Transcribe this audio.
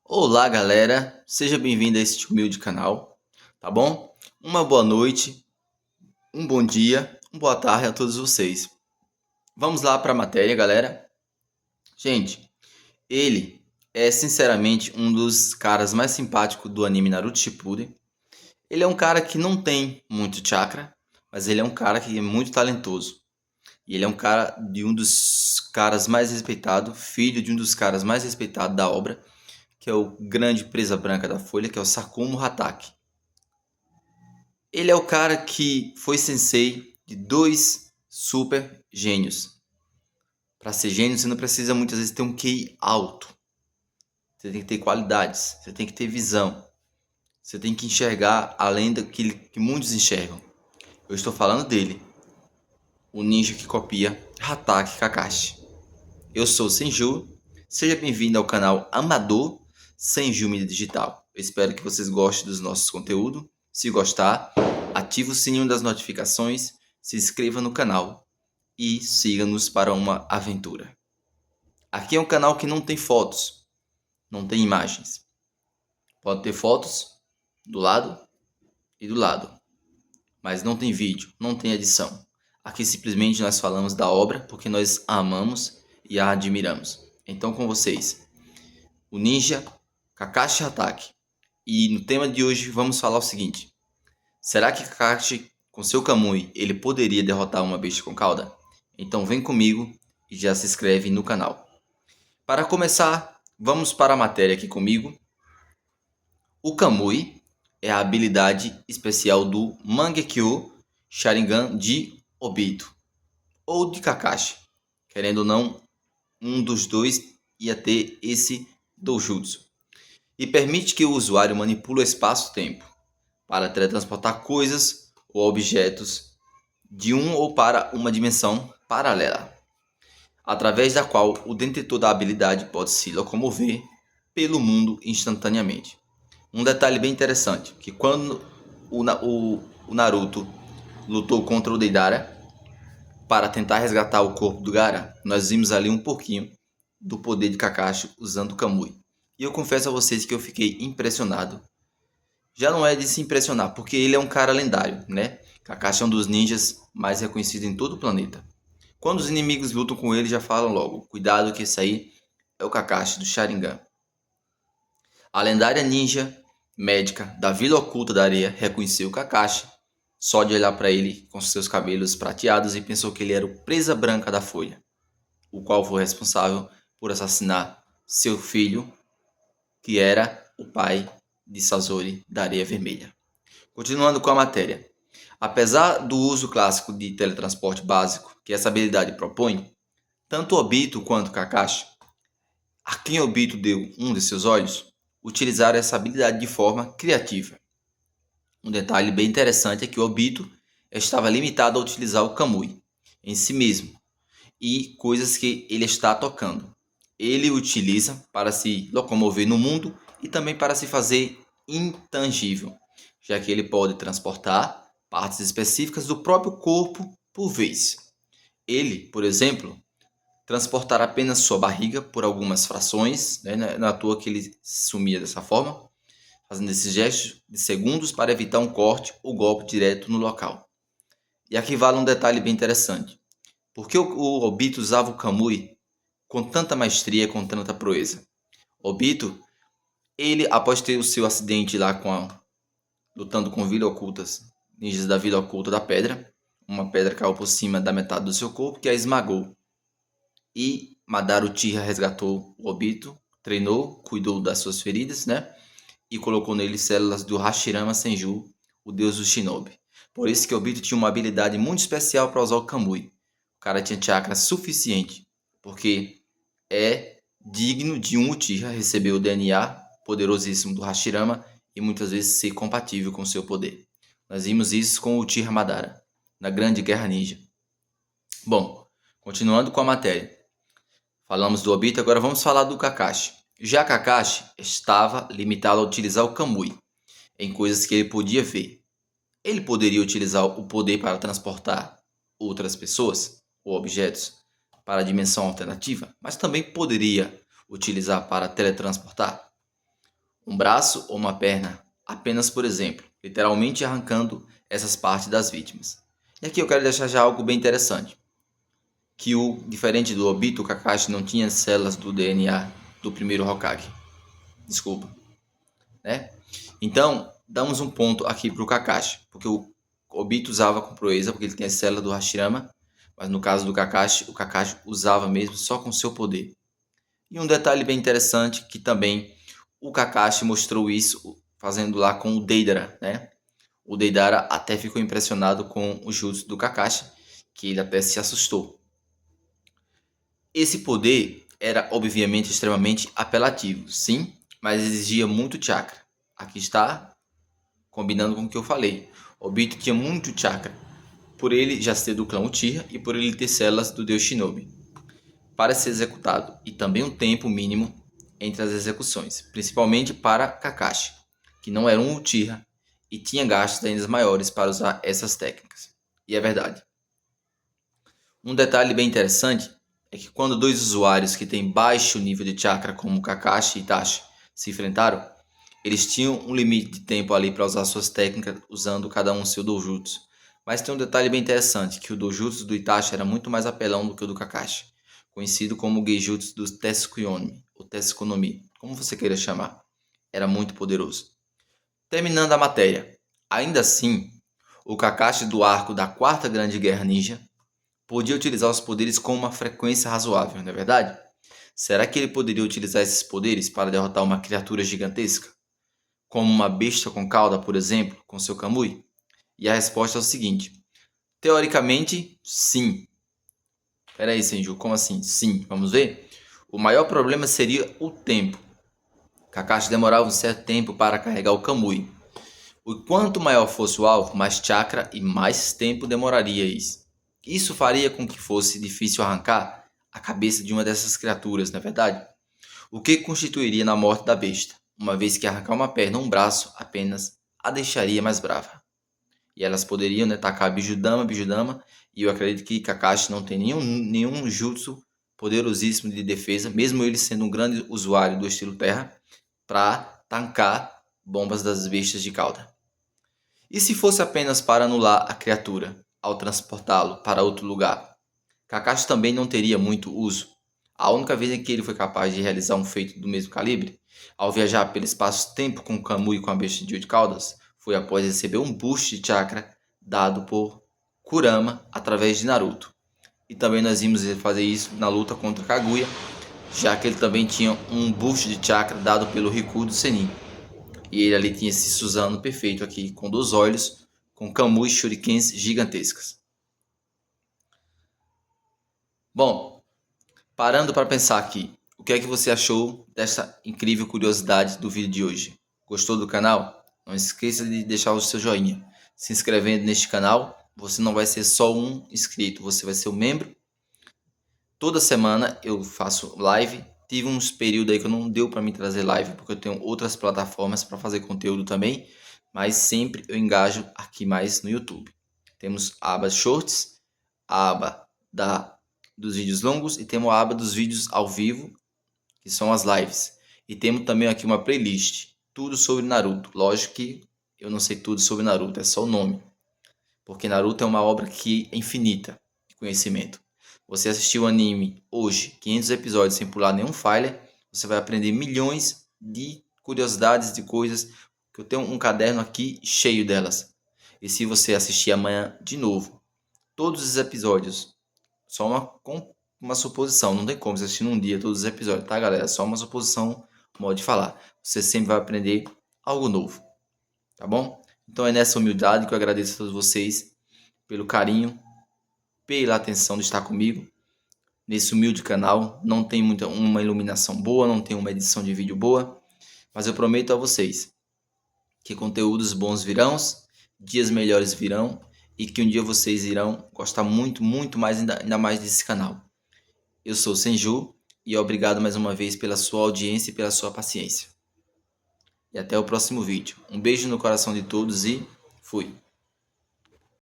Olá, galera, seja bem-vindo a este humilde canal, tá bom? Uma boa noite, um bom dia, uma boa tarde a todos vocês. Vamos lá para a matéria, galera. Gente, ele é sinceramente um dos caras mais simpáticos do anime Naruto Shippuden. Ele é um cara que não tem muito chakra, mas ele é um cara que é muito talentoso. E ele é um cara de um dos caras mais respeitados, filho de um dos caras mais respeitados da obra, que é o grande presa branca da Folha, que é o Sakumo Hatake. Ele é o cara que foi sensei de dois super gênios. Para ser gênio, você não precisa muitas vezes ter um QI alto. Você tem que ter qualidades, você tem que ter visão. Você tem que enxergar além daquilo que muitos enxergam. Eu estou falando dele, o ninja que copia Hatake Kakashi. Eu sou o Senju, seja bem-vindo ao canal Amador Senju Mídia Digital. Eu espero que vocês gostem dos nossos conteúdos. Se gostar, ative o sininho das notificações, se inscreva no canal e siga-nos para uma aventura. Aqui é um canal que não tem fotos, não tem imagens. Pode ter fotos do lado e do lado, mas não tem vídeo, não tem edição. Aqui simplesmente nós falamos da obra porque nós a amamos e a admiramos. Então com vocês, o ninja Kakashi Hatake. E no tema de hoje vamos falar o seguinte: será que Kakashi, com seu Kamui, ele poderia derrotar uma besta com cauda? Então vem comigo e já se inscreve no canal. Para começar, vamos para a matéria aqui comigo. O Kamui é a habilidade especial do Mangekyo Sharingan de Obito, ou de Kakashi. Querendo ou não, um dos dois ia ter esse doujutsu. E permite que o usuário manipule o espaço-tempo para teletransportar coisas ou objetos de um ou para uma dimensão paralela, através da qual o detentor da habilidade pode se locomover pelo mundo instantaneamente. Um detalhe bem interessante, que quando o Naruto lutou contra o Deidara para tentar resgatar o corpo do Gaara, nós vimos ali um pouquinho do poder de Kakashi usando o Kamui. E eu confesso a vocês que eu fiquei impressionado. Já não é de se impressionar, porque ele é um cara lendário, né? Kakashi é um dos ninjas mais reconhecidos em todo o planeta. Quando os inimigos lutam com ele, já falam logo: cuidado que esse aí é o Kakashi do Sharingan. A lendária ninja médica da Vila Oculta da Areia reconheceu Kakashi só de olhar para ele com seus cabelos prateados e pensou que ele era o presa branca da Folha, o qual foi responsável por assassinar seu filho, que era o pai de Sasori da Areia Vermelha. Continuando com a matéria. Apesar do uso clássico de teletransporte básico que essa habilidade propõe, tanto Obito quanto Kakashi, a quem Obito deu um de seus olhos, utilizaram essa habilidade de forma criativa. Um detalhe bem interessante é que Obito estava limitado a utilizar o Kamui em si mesmo e coisas que ele está tocando. Ele utiliza para se locomover no mundo e também para se fazer intangível, já que ele pode transportar partes específicas do próprio corpo por vez. Ele, por exemplo, transportar apenas sua barriga por algumas frações, né? Não é à toa que ele sumia dessa forma, fazendo esses gestos de segundos para evitar um corte ou golpe direto no local. E aqui vale um detalhe bem interessante. Por que o Obito usava o Kamui com tanta maestria, com tanta proeza? Obito, ele após ter o seu acidente lá lutando com Vila Ocultas, ninjas da Vila Oculta da Pedra, uma pedra caiu por cima da metade do seu corpo que a esmagou. E Madara Uchiha resgatou o Obito, treinou, cuidou das suas feridas, né? E colocou nele células do Hashirama Senju, o deus do Shinobi. Por isso que Obito tinha uma habilidade muito especial para usar o Kamui. O cara tinha chakra suficiente, porque é digno de um Uchiha receber o DNA poderosíssimo do Hashirama e muitas vezes ser compatível com seu poder. Nós vimos isso com o Uchiha Madara, na Grande Guerra Ninja. Bom, continuando com a matéria. Falamos do Obito, agora vamos falar do Kakashi. Já Kakashi estava limitado a utilizar o Kamui em coisas que ele podia ver. Ele poderia utilizar o poder para transportar outras pessoas ou objetos para a dimensão alternativa, mas também poderia utilizar para teletransportar. um braço ou uma perna, apenas por exemplo, literalmente arrancando essas partes das vítimas. E aqui eu quero deixar já algo bem interessante, que diferente do Obito, o Kakashi não tinha células do DNA do primeiro Hokage. Desculpa, né? Então, damos um ponto aqui para o Kakashi, porque o Obito usava com proeza, porque ele tem a célula do Hashirama, mas no caso do Kakashi, o Kakashi usava mesmo só com seu poder. E um detalhe bem interessante que também o Kakashi mostrou isso fazendo lá com o Deidara, né? O Deidara até ficou impressionado com o jutsu do Kakashi, que ele até se assustou. Esse poder era obviamente extremamente apelativo, sim, mas exigia muito chakra. Aqui está combinando com o que eu falei. Obito tinha muito chakra, por ele já ser do clã Uchiha e por ele ter células do deus Shinobi, para ser executado, e também um tempo mínimo entre as execuções, principalmente para Kakashi, que não era um Uchiha e tinha gastos ainda maiores para usar essas técnicas. E é verdade. Um detalhe bem interessante é que quando dois usuários que têm baixo nível de chakra, como Kakashi e Itachi, se enfrentaram, eles tinham um limite de tempo ali para usar suas técnicas, usando cada um seu dojutsu. Mas tem um detalhe bem interessante, que o dojutsu do Itachi era muito mais apelão do que o do Kakashi, conhecido como o Geijutsu do Tsukuyomi, ou Tsukuyomi, como você queira chamar. Era muito poderoso. Terminando a matéria. Ainda assim, o Kakashi do arco da Quarta Grande Guerra Ninja podia utilizar os poderes com uma frequência razoável, não é verdade? Será que ele poderia utilizar esses poderes para derrotar uma criatura gigantesca? Como uma besta com cauda, por exemplo, com seu Kamui? E a resposta é o seguinte: teoricamente, sim. Peraí, Senju, como assim? Sim, vamos ver? O maior problema seria o tempo. Kakashi demorava um certo tempo para carregar o Kamui. O quanto maior fosse o alvo, mais chakra e mais tempo demoraria isso. Isso faria com que fosse difícil arrancar a cabeça de uma dessas criaturas, não é verdade? O que constituiria na morte da besta, uma vez que arrancar uma perna ou um braço apenas a deixaria mais brava. E elas poderiam, né, tacar Bijudama, e eu acredito que Kakashi não tem nenhum jutsu poderosíssimo de defesa, mesmo ele sendo um grande usuário do estilo terra, para tancar bombas das bestas de cauda. E se fosse apenas para anular a criatura, ao transportá-lo para outro lugar? Kakashi também não teria muito uso. A única vez em que ele foi capaz de realizar um feito do mesmo calibre, ao viajar pelo espaço-tempo com o Kamui e com a besta de 8 caudas, foi após receber um boost de chakra dado por Kurama através de Naruto. E também nós vimos ele fazer isso na luta contra Kaguya, já que ele também tinha um boost de chakra dado pelo Riku do Sennin. E ele ali tinha esse Susanoo perfeito aqui, com 2 olhos, com Kamui shurikens gigantescas. Bom, parando para pensar aqui, o que é que você achou dessa incrível curiosidade do vídeo de hoje? Gostou do canal? Não esqueça de deixar o seu joinha. Se inscrevendo neste canal, você não vai ser só um inscrito, você vai ser um membro. Toda semana eu faço live. Tive uns períodos aí que não deu para me trazer live, porque eu tenho outras plataformas para fazer conteúdo também, mas sempre eu engajo aqui mais no YouTube. Temos a aba Shorts, a aba dos vídeos longos e temos a aba dos vídeos ao vivo, que são as lives. E temos também aqui uma playlist, tudo sobre Naruto. Lógico que eu não sei tudo sobre Naruto, é só o nome, porque Naruto é uma obra que é infinita de conhecimento. Você assistiu o anime hoje, 500 episódios sem pular nenhum filler, você vai aprender milhões de curiosidades, de coisas, que eu tenho um caderno aqui cheio delas. E se você assistir amanhã de novo, todos os episódios, só uma suposição, não tem como você assistir num dia todos os episódios, tá, galera? Só uma suposição, modo de falar. Você sempre vai aprender algo novo, tá bom? Então é nessa humildade que eu agradeço a todos vocês pelo carinho, pela atenção de estar comigo nesse humilde canal. Não tem uma iluminação boa, não tem uma edição de vídeo boa, mas eu prometo a vocês que conteúdos bons virão, dias melhores virão e que um dia vocês irão gostar muito, muito mais, ainda mais desse canal. Eu sou o Senju e obrigado mais uma vez pela sua audiência e pela sua paciência. E até o próximo vídeo. Um beijo no coração de todos e fui!